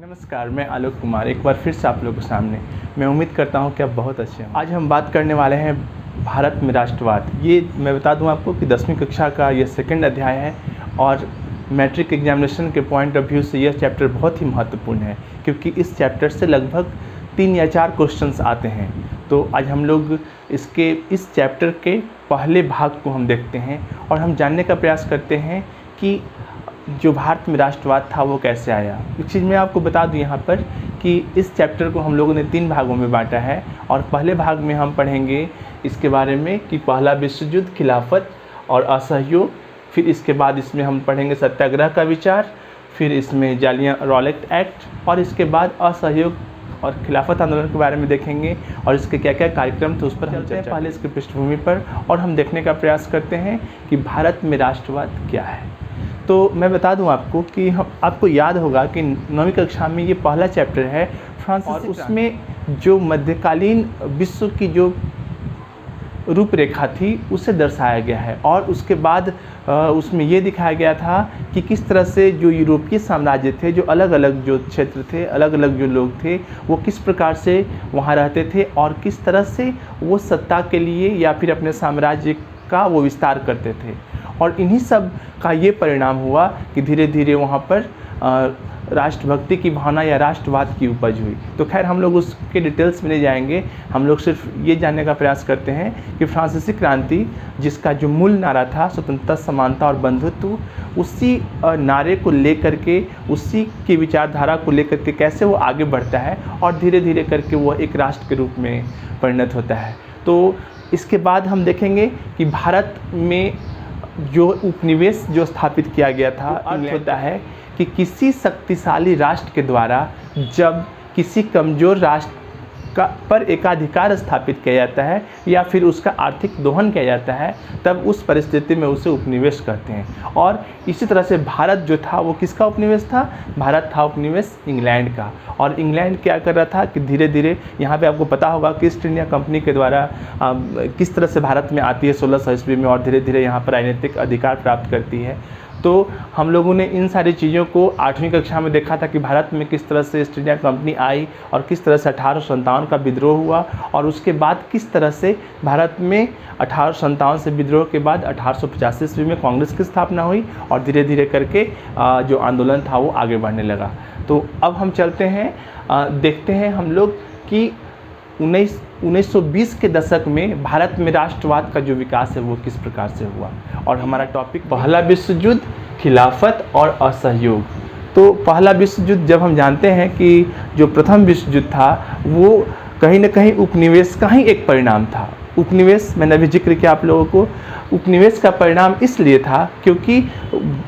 नमस्कार, मैं आलोक कुमार एक बार फिर से आप लोगों के सामने। मैं उम्मीद करता हूं कि आप बहुत अच्छे हैं। आज हम बात करने वाले हैं भारत में राष्ट्रवाद। ये मैं बता दूं आपको कि 10वीं कक्षा का ये सेकंड अध्याय है और मैट्रिक एग्जामिनेशन के पॉइंट ऑफ व्यू से यह चैप्टर बहुत ही महत्वपूर्ण है, क्योंकि इस चैप्टर से लगभग 3 या 4 क्वेश्चंस आते हैं। तो आज हम लोग इस चैप्टर के पहले भाग को हम देखते हैं और हम जानने का प्रयास करते हैं कि जो भारत में राष्ट्रवाद था वो कैसे आया। एक चीज़ मैं आपको बता दूं यहाँ पर कि इस चैप्टर को हम लोगों ने 3 भागों में बांटा है और पहले भाग में हम पढ़ेंगे इसके बारे में कि पहला विश्व युद्ध, खिलाफत और असहयोग। फिर इसके बाद इसमें हम पढ़ेंगे सत्याग्रह का विचार, फिर इसमें जालियांवाला एक्ट और इसके बाद असहयोग और खिलाफत आंदोलन के बारे में देखेंगे और इसके क्या क्या कार्यक्रम थे उस पर हम चलते हैं पहले इसके पृष्ठभूमि पर और हम देखने का प्रयास करते हैं कि भारत में राष्ट्रवाद क्या है। तो मैं बता दूं आपको कि आपको याद होगा कि 9वीं कक्षा में ये पहला चैप्टर है फ्रांसीसी और उसमें जो मध्यकालीन विश्व की जो रूपरेखा थी उसे दर्शाया गया है और उसके बाद उसमें ये दिखाया गया था कि किस तरह से जो यूरोपीय साम्राज्य थे, जो अलग अलग जो क्षेत्र थे, अलग अलग जो लोग थे, वो किस प्रकार से वहाँ रहते थे और किस तरह से वो सत्ता के लिए या फिर अपने साम्राज्य का वो विस्तार करते थे। और इन्हीं सब का ये परिणाम हुआ कि धीरे धीरे वहाँ पर राष्ट्रभक्ति की भावना या राष्ट्रवाद की उपज हुई। तो खैर हम लोग उसके डिटेल्स में नहीं जाएंगे, हम लोग सिर्फ ये जानने का प्रयास करते हैं कि फ्रांसीसी क्रांति, जिसका जो मूल नारा था स्वतंत्रता, समानता और बंधुत्व, उसी नारे को लेकर के, उसी की विचारधारा को लेकर के कैसे वो आगे बढ़ता है और धीरे धीरे करके वो एक राष्ट्र के रूप में परिणत होता है। तो इसके बाद हम देखेंगे कि भारत में जो उपनिवेश जो स्थापित किया गया था, अर्थ होता है कि किसी शक्तिशाली राष्ट्र के द्वारा जब किसी कमज़ोर राष्ट्र का पर एकाधिकार स्थापित किया जाता है या फिर उसका आर्थिक दोहन किया जाता है, तब उस परिस्थिति में उसे उपनिवेश कहते हैं। और इसी तरह से भारत जो था वो किसका उपनिवेश था? भारत था उपनिवेश इंग्लैंड का। और इंग्लैंड क्या कर रहा था कि धीरे धीरे, यहाँ पे आपको पता होगा कि ईस्ट इंडिया कंपनी के द्वारा किस तरह से भारत में आती है 1600 ईस्वी में और धीरे धीरे यहाँ पर राजनीतिक अधिकार प्राप्त करती है। तो हम लोगों ने इन सारी चीज़ों को 8वीं कक्षा में देखा था कि भारत में किस तरह से ईस्ट इंडिया कंपनी आई और किस तरह से 1857 का विद्रोह हुआ और उसके बाद किस तरह से भारत में 1857 से विद्रोह के बाद 1885 ईस्वी में कांग्रेस की स्थापना हुई और धीरे धीरे करके जो आंदोलन था वो आगे बढ़ने लगा। तो अब हम चलते हैं, देखते हैं हम लोग कि 1920 के दशक में भारत में राष्ट्रवाद का जो विकास है वो किस प्रकार से हुआ। और हमारा टॉपिक पहला विश्व युद्ध, खिलाफत और असहयोग। तो पहला विश्व युद्ध, जब हम जानते हैं कि जो प्रथम विश्व युद्ध था वो कहीं ना कहीं उपनिवेश का ही एक परिणाम था। उपनिवेश, मैंने अभी जिक्र किया आप लोगों को, उपनिवेश का परिणाम इसलिए था क्योंकि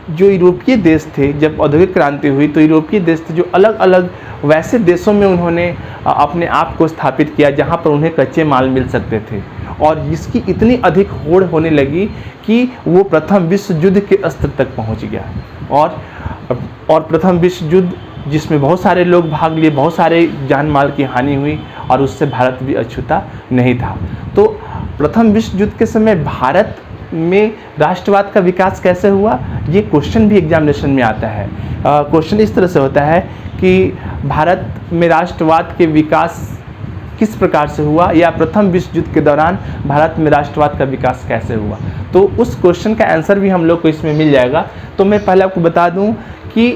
जो यूरोपीय देश थे, जब औद्योगिक क्रांति हुई तो यूरोपीय देश थे जो अलग अलग वैसे देशों में उन्होंने अपने आप को स्थापित किया जहां पर उन्हें कच्चे माल मिल सकते थे और इसकी इतनी अधिक होड़ होने लगी कि वो प्रथम विश्व युद्ध के स्तर तक पहुंच गया। और प्रथम विश्व युद्ध जिसमें बहुत सारे लोग भाग लिए, बहुत सारे जान माल की हानि हुई और उससे भारत भी अछूता नहीं था। तो प्रथम विश्व युद्ध के समय भारत में राष्ट्रवाद का विकास कैसे हुआ, ये क्वेश्चन भी एग्जामिनेशन में आता है। क्वेश्चन इस तरह से होता है कि भारत में राष्ट्रवाद के विकास किस प्रकार से हुआ या प्रथम विश्व युद्ध के दौरान भारत में राष्ट्रवाद का विकास कैसे हुआ। तो उस क्वेश्चन का आंसर भी हम लोग को इसमें मिल जाएगा। तो मैं पहले आपको बता दूं कि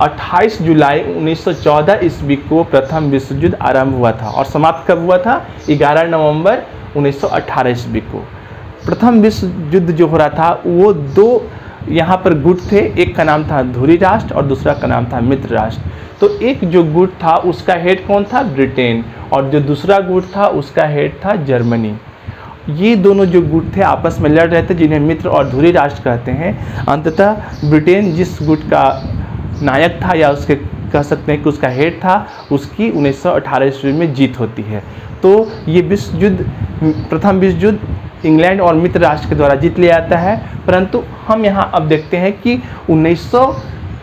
28 जुलाई 1914 ईस्वी को प्रथम विश्व युद्ध आरंभ हुआ था और समाप्त कब हुआ था? 11 नवंबर 1918 ईस्वी को। प्रथम विश्व युद्ध जो हो रहा था वो 2 यहाँ पर गुट थे, एक का नाम था धुरी राष्ट्र और दूसरा का नाम था मित्र राष्ट्र। तो एक जो गुट था उसका हेड कौन था? ब्रिटेन। और जो दूसरा गुट था उसका हेड था जर्मनी। ये दोनों जो गुट थे आपस में लड़ रहे थे, जिन्हें मित्र और धुरी राष्ट्र कहते हैं। अंततः ब्रिटेन जिस गुट का नायक था या उसके कह सकते हैं कि उसका हेड था, उसकी 1918 ईस्वी में जीत होती है। तो ये विश्व युद्ध, प्रथम विश्व युद्ध इंग्लैंड और मित्र राष्ट्र के द्वारा जीत लिया जाता है। परंतु हम यहाँ अब देखते हैं कि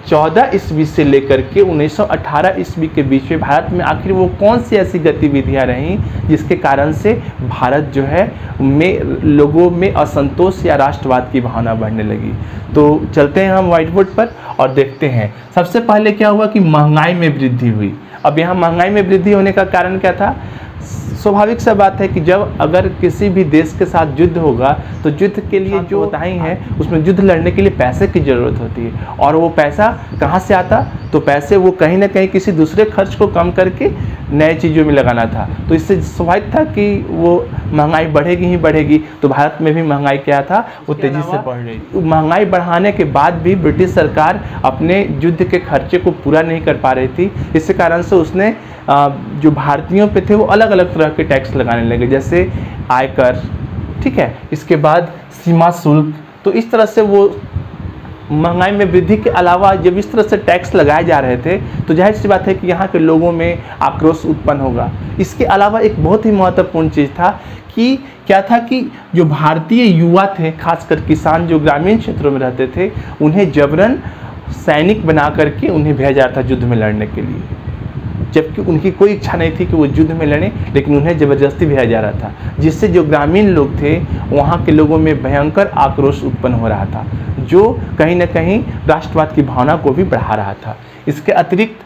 14 ईस्वी से लेकर के 1918 ईस्वी के बीच में भारत में आखिर वो कौन सी ऐसी गतिविधियां रहीं जिसके कारण से भारत जो है में लोगों में असंतोष या राष्ट्रवाद की भावना बढ़ने लगी। तो चलते हैं हम व्हाइट बोर्ड पर और देखते हैं। सबसे पहले क्या हुआ कि महंगाई में वृद्धि हुई। अब यहाँ महंगाई में वृद्धि होने का कारण क्या था? स्वाभाविक सा बात है कि जब अगर किसी भी देश के साथ युद्ध होगा तो युद्ध के लिए जो होताई है उसमें युद्ध लड़ने के लिए पैसे की ज़रूरत होती है, और वो पैसा कहाँ से आता? तो पैसे वो कहीं ना कहीं किसी दूसरे खर्च को कम करके नए चीज़ों में लगाना था। तो इससे स्वाभाविक था कि वो महंगाई बढ़ेगी ही बढ़ेगी। तो भारत में भी महंगाई क्या था? वो तेज़ी से बढ़ रही। महंगाई बढ़ाने के बाद भी ब्रिटिश सरकार अपने युद्ध के खर्चे को पूरा नहीं कर पा रही थी। इसी कारण से उसने जो भारतीयों पे थे वो अलग अलग तरह के टैक्स लगाने लगे, जैसे आयकर, ठीक है, इसके बाद सीमा शुल्क। तो इस तरह से वो महंगाई में वृद्धि के अलावा जब इस तरह से टैक्स लगाए जा रहे थे तो जाहिर सी बात है कि यहाँ के लोगों में आक्रोश उत्पन्न होगा। इसके अलावा एक बहुत ही महत्वपूर्ण चीज़ था कि क्या था कि जो भारतीय युवा थे, खासकर किसान जो ग्रामीण क्षेत्रों में रहते थे, उन्हें जबरन सैनिक बना करके उन्हें भेजा जाता था युद्ध में लड़ने के लिए, जबकि उनकी कोई इच्छा नहीं थी कि वो युद्ध में लड़ें, लेकिन उन्हें ज़बरदस्ती भेजा जा रहा था, जिससे जो ग्रामीण लोग थे वहाँ के लोगों में भयंकर आक्रोश उत्पन्न हो रहा था, जो कहीं ना कहीं राष्ट्रवाद की भावना को भी बढ़ा रहा था। इसके अतिरिक्त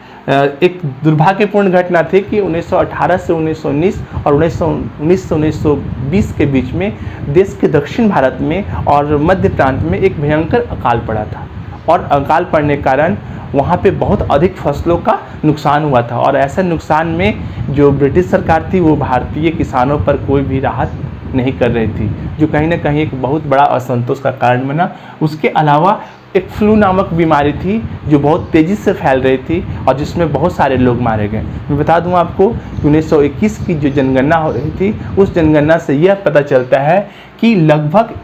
एक दुर्भाग्यपूर्ण घटना थी कि 1918 से 1919 और 1919 से 1920 के बीच में देश के दक्षिण भारत में और मध्य प्रांत में एक भयंकर अकाल पड़ा था, और अकाल पड़ने के कारण वहाँ पे बहुत अधिक फसलों का नुकसान हुआ था। और ऐसे नुकसान में जो ब्रिटिश सरकार थी वो भारतीय किसानों पर कोई भी राहत नहीं कर रही थी, जो कहीं ना कहीं एक बहुत बड़ा असंतोष का कारण बना। उसके अलावा एक फ्लू नामक बीमारी थी जो बहुत तेज़ी से फैल रही थी और जिसमें बहुत सारे लोग मारे गए। मैं बता दूं आपको कि 1921 की जो जनगणना हो रही थी उस जनगणना से यह पता चलता है कि लगभग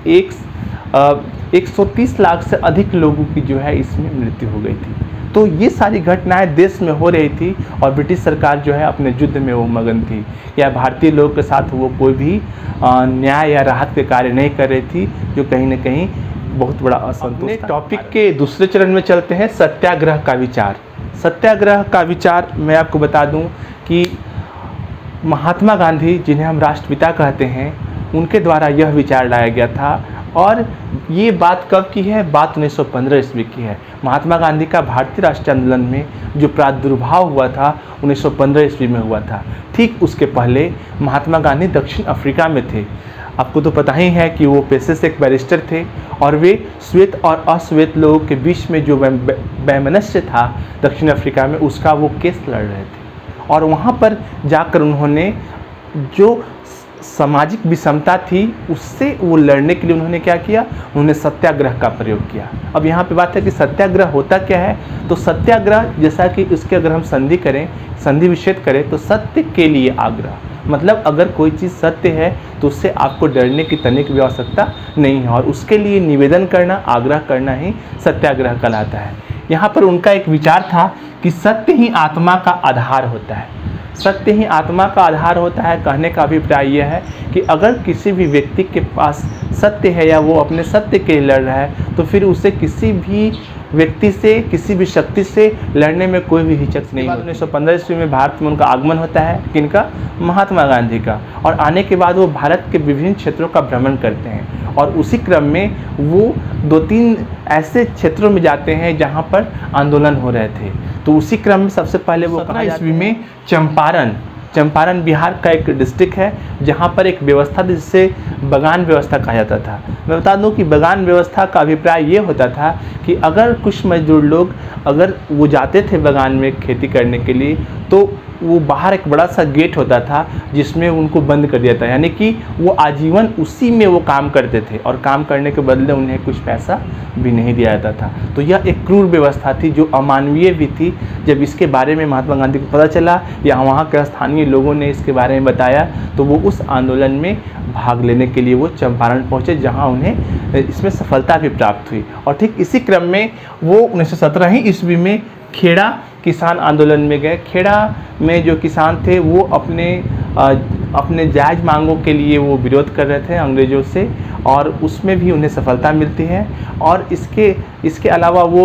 130 लाख से अधिक लोगों की जो है इसमें मृत्यु हो गई थी। तो ये सारी घटनाएं देश में हो रही थी और ब्रिटिश सरकार जो है अपने युद्ध में वो मगन थी, या भारतीय लोगों के साथ वो कोई भी न्याय या राहत के कार्य नहीं कर रही थी, जो कहीं ना कहीं बहुत बड़ा असंतोष था। टॉपिक के दूसरे चरण में चलते हैं, सत्याग्रह का विचार। सत्याग्रह का विचार मैं आपको बता दूं कि महात्मा गांधी, जिन्हें हम राष्ट्रपिता कहते हैं, उनके द्वारा यह विचार लाया गया था। और ये बात कब की है? बात 1915 ईस्वी की है। महात्मा गांधी का भारतीय राष्ट्रीय आंदोलन में जो प्रादुर्भाव हुआ था 1915 ईस्वी में हुआ था। ठीक उसके पहले महात्मा गांधी दक्षिण अफ्रीका में थे। आपको तो पता ही है कि वो पेशे से एक बैरिस्टर थे और वे श्वेत और अश्वेत लोगों के बीच में जो वैमनस्य था दक्षिण अफ्रीका में, उसका वो केस लड़ रहे थे। और वहाँ पर जाकर उन्होंने जो सामाजिक विषमता थी उससे वो लड़ने के लिए उन्होंने क्या किया? उन्होंने सत्याग्रह का प्रयोग किया। अब यहाँ पे बात है कि सत्याग्रह होता क्या है? तो सत्याग्रह, जैसा कि इसके अगर हम संधि विच्छेद करें तो सत्य के लिए आग्रह, मतलब अगर कोई चीज़ सत्य है तो उससे आपको डरने की तनिक भी आवश्यकता नहीं है, और उसके लिए निवेदन करना, आग्रह करना ही सत्याग्रह कहलाता है। यहाँ पर उनका एक विचार था कि सत्य ही आत्मा का आधार होता है। सत्य ही आत्मा का आधार होता है कहने का अभिप्राय यह है कि अगर किसी भी व्यक्ति के पास सत्य है या वो अपने सत्य के लिए लड़ रहा है तो फिर उसे किसी भी व्यक्ति से, किसी भी शक्ति से लड़ने में कोई भी हिचक नहीं होती। 1915 ईस्वी में भारत में उनका आगमन होता है, किनका? महात्मा गांधी का। और आने के बाद वो भारत के विभिन्न क्षेत्रों का भ्रमण करते हैं और उसी क्रम में वो 2-3 ऐसे क्षेत्रों में जाते हैं जहाँ पर आंदोलन हो रहे थे। तो उसी क्रम में सबसे पहले वो 17 ईस्वी में चंपारण बिहार का एक डिस्ट्रिक्ट है जहाँ पर एक व्यवस्था थी जिसे बगान व्यवस्था कहा जाता था। मैं बता दूं कि बगान व्यवस्था का अभिप्राय ये होता था कि अगर कुछ मजदूर लोग अगर वो जाते थे बगान में खेती करने के लिए तो वो बाहर एक बड़ा सा गेट होता था जिसमें उनको बंद कर दिया था, यानी कि वो आजीवन उसी में वो काम करते थे और काम करने के बदले उन्हें कुछ पैसा भी नहीं दिया जाता था। तो यह एक क्रूर व्यवस्था थी जो अमानवीय भी थी। जब इसके बारे में महात्मा गांधी को पता चला या वहाँ के स्थानीय लोगों ने इसके बारे में बताया तो वो उस आंदोलन में भाग लेने के लिए वो चंपारण पहुँचे, जहाँ उन्हें इसमें सफलता भी प्राप्त हुई। और ठीक इसी क्रम में वो 1917 ईस्वी में खेड़ा किसान आंदोलन में गए। खेड़ा में जो किसान थे वो अपने जायज़ मांगों के लिए वो विरोध कर रहे थे अंग्रेज़ों से, और उसमें भी उन्हें सफलता मिलती है। और इसके अलावा वो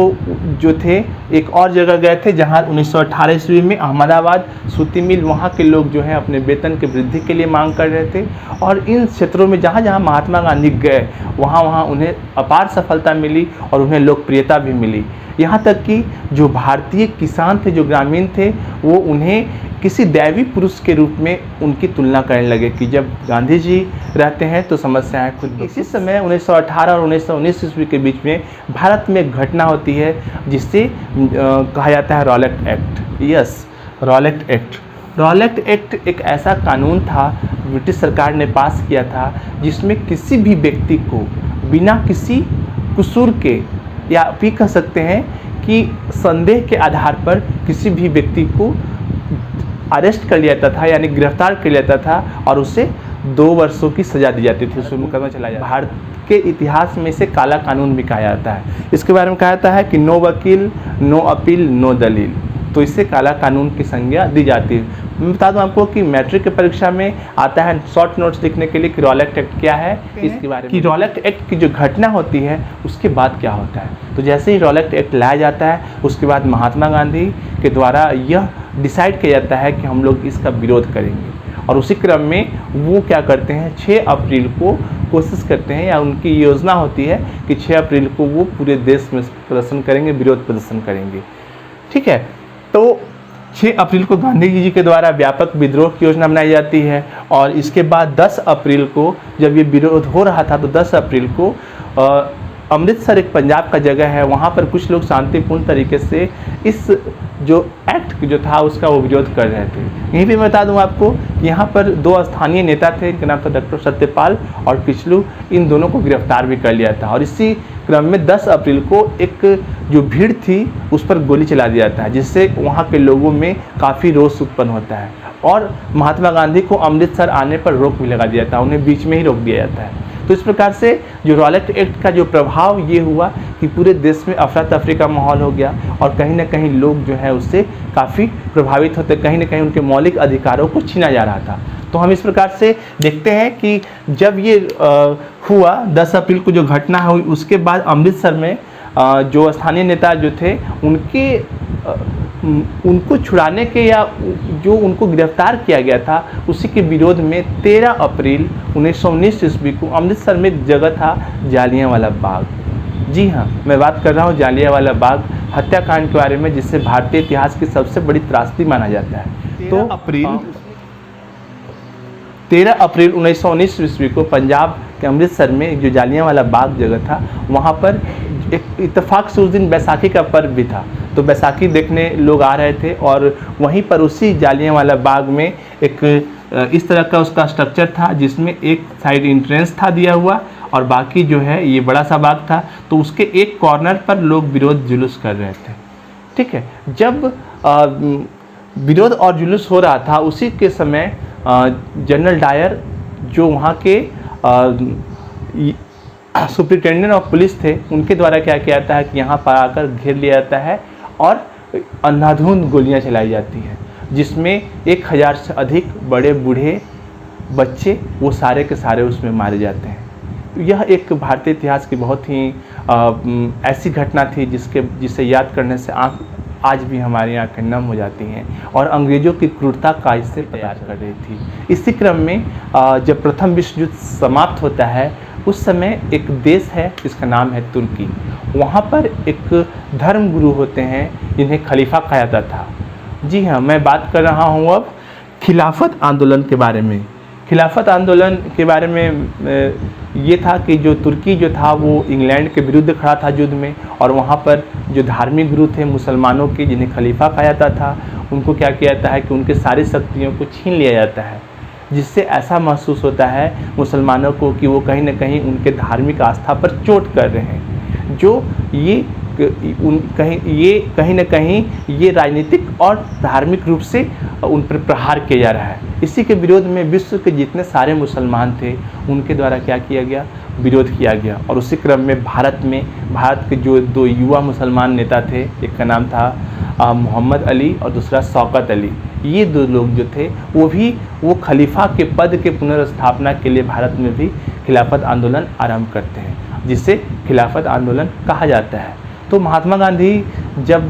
जो थे एक और जगह गए थे जहाँ 1918 ईस्वी में अहमदाबाद सूती मिल, वहाँ के लोग जो है अपने वेतन के वृद्धि के लिए मांग कर रहे थे। और इन क्षेत्रों में जहाँ जहाँ महात्मा गांधी गए वहाँ उन्हें अपार सफलता मिली और उन्हें लोकप्रियता भी मिली। यहाँ तक कि जो भारतीय किसान थे, जो ग्रामीण थे, वो उन्हें किसी दैवी पुरुष के रूप में उनकी तुलना करने लगे कि जब गांधी जी रहते हैं तो समस्याएं खुद। इसी समय 1918 और 1919 ईस्वी के बीच में भारत में एक घटना होती है जिससे कहा जाता है Rowlatt act. Yes, Rowlatt act. Rowlatt act एक ऐसा कानून था ब्रिटिश सरकार ने पास किया था जिसमें किसी भी व्यक्ति को बिना किसी कसूर के, या भी कह सकते हैं कि संदेह के आधार पर किसी भी व्यक्ति को अरेस्ट कर लिया जाता था, यानी गिरफ्तार कर लिया जाता था और उसे 2 वर्षों की सज़ा दी जाती थी, उसमें मुकदमा चला जाता। भारत के इतिहास में इसे काला कानून भी कहा जाता है। इसके बारे में कहा जाता है कि नो वकील, नो अपील, नो दलील, तो इससे काला कानून की संज्ञा दी जाती है। मैं बता दूं आपको कि मैट्रिक की परीक्षा में आता है शॉर्ट नोट्स लिखने के लिए कि रॉलेट एक्ट क्या है, इसके बारे में, कि रॉलेट एक्ट की जो घटना होती है उसके बाद क्या होता है। तो जैसे ही रॉलेट एक्ट लाया जाता है उसके बाद महात्मा गांधी के द्वारा यह डिसाइड किया जाता है कि हम लोग इसका विरोध करेंगे। और उसी क्रम में वो क्या करते हैं, 6 अप्रैल को कोशिश करते हैं, या उनकी योजना होती है कि 6 अप्रैल को वो पूरे देश में प्रदर्शन करेंगे, विरोध प्रदर्शन करेंगे। ठीक है, तो 6 अप्रैल को गांधी जी के द्वारा व्यापक विद्रोह की योजना बनाई जाती है। और इसके बाद 10 अप्रैल को जब ये विरोध हो रहा था तो 10 अप्रैल को अमृतसर एक पंजाब का जगह है, वहाँ पर कुछ लोग शांतिपूर्ण तरीके से इस जो एक्ट जो था उसका वो विरोध कर रहे थे। यहीं पे मैं बता दूं आपको कि यहाँ पर 2 स्थानीय नेता थे, इनका नाम था डॉक्टर सत्यपाल और किचलू, इन दोनों को गिरफ्तार भी कर लिया था। और इसी क्रम में 10 अप्रैल को एक जो भीड़ थी उस पर गोली चला दिया जाता है, जिससे वहाँ के लोगों में काफ़ी रोष उत्पन्न होता है और महात्मा गांधी को अमृतसर आने पर रोक भी लगा दिया था, उन्हें बीच में ही रोक दिया जाता है। तो इस प्रकार से जो रॉलेट एक्ट का जो प्रभाव ये हुआ कि पूरे देश में अफरा तफरी का माहौल हो गया और कहीं ना कहीं लोग जो है उससे काफ़ी प्रभावित होते, कहीं ना कहीं उनके मौलिक अधिकारों को छीना जा रहा था। तो हम इस प्रकार से देखते हैं कि जब ये हुआ 10 अप्रैल को जो घटना हुई उसके बाद अमृतसर में जो स्थानीय नेता जो थे उनको छुड़ाने के, या जो उनको गिरफ्तार किया गया था उसी के विरोध में 13 अप्रैल 1919 ईस्वी को अमृतसर में एक जगह था जालियांवाला बाग। जी हाँ, मैं बात कर रहा हूँ जालियांवाला बाग हत्याकांड के बारे में, जिससे भारतीय इतिहास की सबसे बड़ी त्रासदी माना जाता है। तो 13 अप्रैल 1919 ईस्वी को पंजाब के अमृतसर में जो जालियांवाला बाग जगह था वहाँ पर एक इत्तेफाक से उस दिन बैसाखी का पर्व भी था, तो बैसाखी देखने लोग आ रहे थे। और वहीं पर उसी जालियांवाला बाग में एक इस तरह का उसका स्ट्रक्चर था जिसमें एक साइड एंट्रेंस था दिया हुआ और बाकी जो है ये बड़ा सा बाग था, तो उसके एक कॉर्नर पर लोग विरोध जुलूस कर रहे थे। ठीक है, जब विरोध और जुलूस हो रहा था उसी के समय जनरल डायर जो वहाँ के सुप्रिंटेंडेंट ऑफ पुलिस थे उनके द्वारा क्या किया जाता है कि यहाँ पर आकर घेर लिया जाता है और अंधाधुंध गोलियाँ चलाई जाती हैं, जिसमें 1000 से अधिक बड़े बूढ़े बच्चे वो सारे के सारे उसमें मारे जाते हैं। यह एक भारतीय इतिहास की बहुत ही ऐसी घटना थी जिसे याद करने से आज भी हमारी आंखें नम हो जाती हैं और अंग्रेज़ों की क्रूरता का इससे तैयार कर रही थी। इसी क्रम में जब प्रथम विश्व युद्ध समाप्त होता है उस समय एक देश है जिसका नाम है तुर्की, वहाँ पर एक धर्म गुरु होते हैं जिन्हें खलीफा कहा जाता था। जी हाँ, मैं बात कर रहा हूँ अब खिलाफत आंदोलन के बारे में। खिलाफत आंदोलन के बारे में ये था कि जो तुर्की जो था वो इंग्लैंड के विरुद्ध खड़ा था युद्ध में, और वहाँ पर जो धार्मिक गुरु थे मुसलमानों के जिन्हें खलीफा कहा जाता था उनको क्या किया जाता है कि उनके सारी शक्तियों को छीन लिया जाता है, जिससे ऐसा महसूस होता है मुसलमानों को कि वो कहीं ना कहीं उनके धार्मिक आस्था पर चोट कर रहे हैं, जो ये कहीं ना कहीं ये राजनीतिक और धार्मिक रूप से उन पर प्रहार किया जा रहा है। इसी के विरोध में विश्व के जितने सारे मुसलमान थे उनके द्वारा क्या किया गया, विरोध किया गया। और उसी क्रम में भारत के जो 2 युवा मुसलमान नेता थे, एक का नाम था मोहम्मद अली और दूसरा शौकत अली, ये 2 लोग जो थे वो खलीफा के पद के पुनर्स्थापना के लिए भारत में भी खिलाफत आंदोलन आरंभ करते हैं, जिसे खिलाफत आंदोलन कहा जाता है। तो महात्मा गांधी जब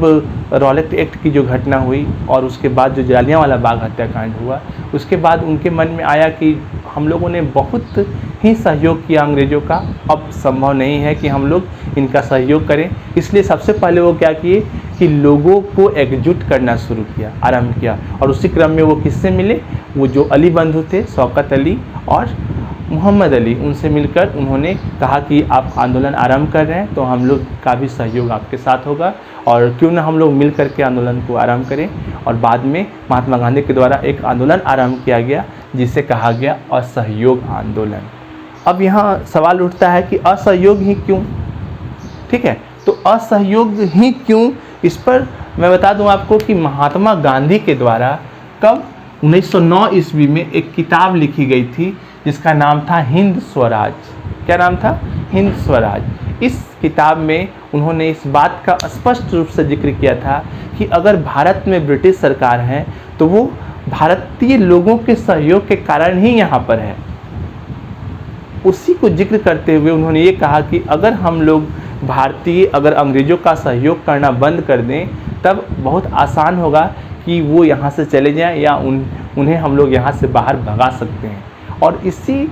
रॉलेट एक्ट की जो घटना हुई और उसके बाद जो जलियांवाला बाग हत्याकांड हुआ, उसके बाद उनके मन में आया कि हम लोगों ने बहुत ही सहयोग किया अंग्रेज़ों का, अब संभव नहीं है कि हम लोग इनका सहयोग करें। इसलिए सबसे पहले वो क्या किए कि लोगों को एकजुट करना शुरू किया, आरंभ किया। और उसी क्रम में वो किससे मिले, वो जो अली बंधु थे, शौकत अली और मोहम्मद अली, उनसे मिलकर उन्होंने कहा कि आप आंदोलन आरंभ कर रहे हैं तो हम लोग का भी सहयोग आपके साथ होगा और क्यों ना हम लोग मिल करके आंदोलन को आरंभ करें। और बाद में महात्मा गांधी के द्वारा एक आंदोलन आरंभ किया गया जिसे कहा गया असहयोग आंदोलन। अब यहाँ सवाल उठता है कि असहयोग ही क्यों, ठीक है, तो असहयोग ही क्यों, इस पर मैं बता दूं आपको कि महात्मा गांधी के द्वारा कब 1909 ईस्वी में एक किताब लिखी गई थी जिसका नाम था हिंद स्वराज। क्या नाम था? हिंद स्वराज। इस किताब में उन्होंने इस बात का स्पष्ट रूप से जिक्र किया था कि अगर भारत में ब्रिटिश सरकार है तो वो भारतीय लोगों के सहयोग के कारण ही यहाँ पर है। उसी को जिक्र करते हुए उन्होंने ये कहा कि अगर हम लोग अगर अंग्रेज़ों का सहयोग करना बंद कर दें तब बहुत आसान होगा कि वो यहाँ से चले जाएं या उन्हें हम लोग यहाँ से बाहर भगा सकते हैं। और इसी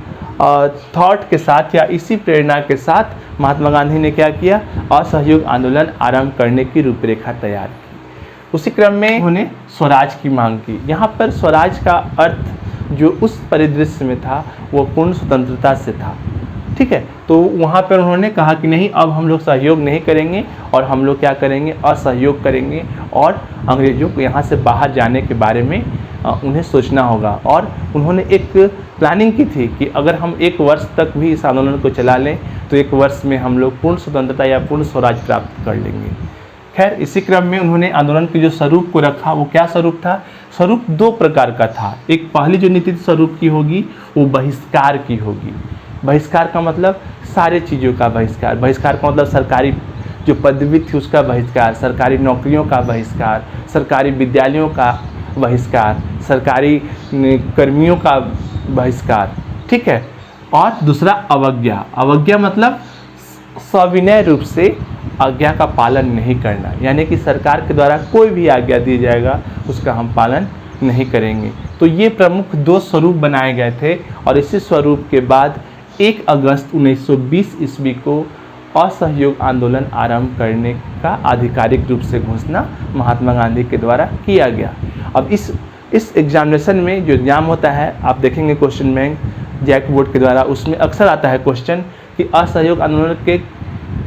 थॉट के साथ या इसी प्रेरणा के साथ महात्मा गांधी ने क्या किया, असहयोग आंदोलन आरंभ करने की रूपरेखा तैयार की। उसी क्रम में उन्होंने स्वराज की मांग की। यहाँ पर स्वराज का अर्थ जो उस परिदृश्य में था वो पूर्ण स्वतंत्रता से था, ठीक है। तो वहाँ पर उन्होंने कहा कि नहीं, अब हम लोग सहयोग नहीं करेंगे और हम लोग क्या करेंगे, असहयोग करेंगे और अंग्रेज़ों को यहाँ से बाहर जाने के बारे में उन्हें सोचना होगा। और उन्होंने एक प्लानिंग की थी कि अगर हम 1 वर्ष तक भी इस आंदोलन को चला लें तो 1 वर्ष में हम लोग पूर्ण स्वतंत्रता या पूर्ण स्वराज प्राप्त कर लेंगे। खैर, इसी क्रम में उन्होंने आंदोलन के जो स्वरूप को रखा वो क्या स्वरूप था? स्वरूप 2 प्रकार का था। एक पहली जो नीति स्वरूप की होगी वो बहिष्कार की होगी। बहिष्कार का मतलब सारे चीज़ों का बहिष्कार। बहिष्कार का मतलब सरकारी जो पदवी थी उसका बहिष्कार, सरकारी नौकरियों का बहिष्कार, सरकारी विद्यालयों का बहिष्कार, सरकारी कर्मियों का बहिष्कार, ठीक है। और दूसरा अवज्ञा। अवज्ञा मतलब सविनय रूप से आज्ञा का पालन नहीं करना, यानी कि सरकार के द्वारा कोई भी आज्ञा दी जाएगा उसका हम पालन नहीं करेंगे। तो ये प्रमुख 2 स्वरूप बनाए गए थे और इसी स्वरूप के बाद 1 अगस्त 1920 ईस्वी को असहयोग आंदोलन आरंभ करने का आधिकारिक रूप से घोषणा महात्मा गांधी के द्वारा किया गया। अब इस एग्जामिनेशन में जो एग्ज़ाम होता है, आप देखेंगे क्वेश्चन बैंक जैक बोर्ड के द्वारा, उसमें अक्सर आता है क्वेश्चन कि असहयोग आंदोलन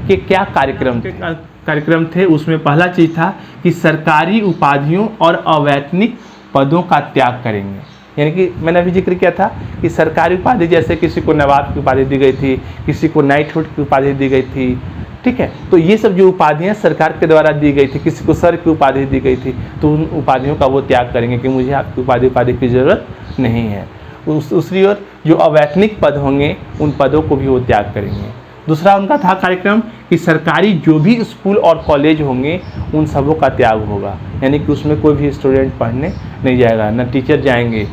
के क्या कार्यक्रम थे। उसमें पहला चीज़ था कि सरकारी उपाधियों और अवैतनिक पदों का त्याग करेंगे। यानी कि मैंने अभी जिक्र किया था कि सरकारी उपाधि, जैसे किसी को नवाब की उपाधि दी गई थी, किसी को नाइटहुड की उपाधि दी गई थी, ठीक है। तो ये सब जो उपाधियाँ सरकार के द्वारा दी गई थी, किसी को सर की उपाधि दी गई थी, तो उन उपाधियों का वो त्याग करेंगे कि मुझे आपकी उपाधि की ज़रूरत नहीं है। दूसरी ओर जो अवैतनिक पद होंगे उन पदों को भी वो त्याग करेंगे। दूसरा उनका था कार्यक्रम कि सरकारी जो भी स्कूल और कॉलेज होंगे उन सबों का त्याग होगा, यानी कि उसमें कोई भी स्टूडेंट पढ़ने नहीं जाएगा, न टीचर जाएंगे,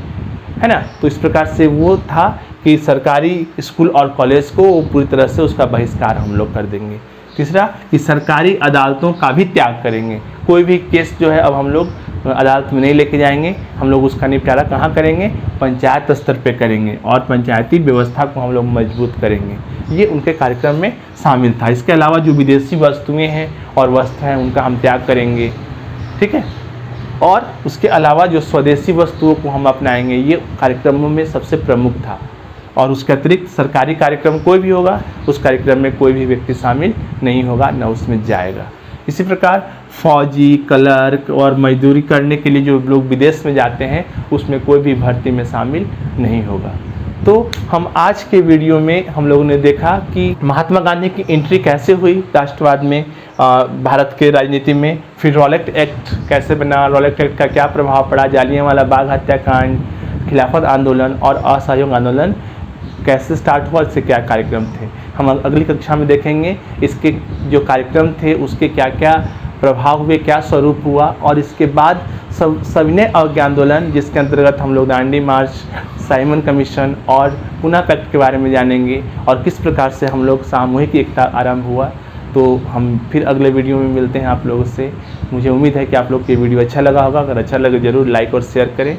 है ना। तो इस प्रकार से वो था कि सरकारी स्कूल और कॉलेज को पूरी तरह से उसका बहिष्कार हम लोग कर देंगे। तीसरा कि सरकारी अदालतों का भी त्याग करेंगे। कोई भी केस जो है अब हम लोग अदालत में नहीं लेके जाएंगे, हम लोग उसका निपटारा कहाँ करेंगे, पंचायत स्तर पे करेंगे और पंचायती व्यवस्था को हम लोग मजबूत करेंगे। ये उनके कार्यक्रम में शामिल था। इसके अलावा जो विदेशी वस्तुएं हैं और वस्त्र हैं उनका हम त्याग करेंगे, ठीक है। और उसके अलावा जो स्वदेशी वस्तुओं को हम अपनाएंगे, ये कार्यक्रमों में सबसे प्रमुख था। और उसके अतिरिक्त सरकारी कार्यक्रम कोई भी होगा उस कार्यक्रम में कोई भी व्यक्ति शामिल नहीं होगा, न उसमें जाएगा। इसी प्रकार फौजी, क्लर्क और मजदूरी करने के लिए जो लोग विदेश में जाते हैं उसमें कोई भी भर्ती में शामिल नहीं होगा। तो हम आज के वीडियो में हम लोगों ने देखा कि महात्मा गांधी की एंट्री कैसे हुई राष्ट्रवाद में, भारत के राजनीति में, फिर रॉलेट एक्ट कैसे बना, रॉलेट एक्ट का क्या प्रभाव पड़ा, जालियांवाला बाग हत्याकांड, खिलाफत आंदोलन और असहयोग आंदोलन कैसे स्टार्ट हुआ, इससे क्या कार्यक्रम थे। हम अगली कक्षा में देखेंगे इसके जो कार्यक्रम थे उसके क्या क्या प्रभाव हुए, क्या स्वरूप हुआ, और इसके बाद सविनय अवज्ञा आंदोलन जिसके अंतर्गत हम लोग दांडी मार्च, साइमन कमीशन और पुना पैक्ट के बारे में जानेंगे और किस प्रकार से हम लोग सामूहिक एकता आरंभ हुआ। तो हम फिर अगले वीडियो में मिलते हैं आप लोगों से। मुझे उम्मीद है कि आप लोग को ये वीडियो अच्छा लगा होगा। अगर अच्छा लगे ज़रूर लाइक और शेयर करें।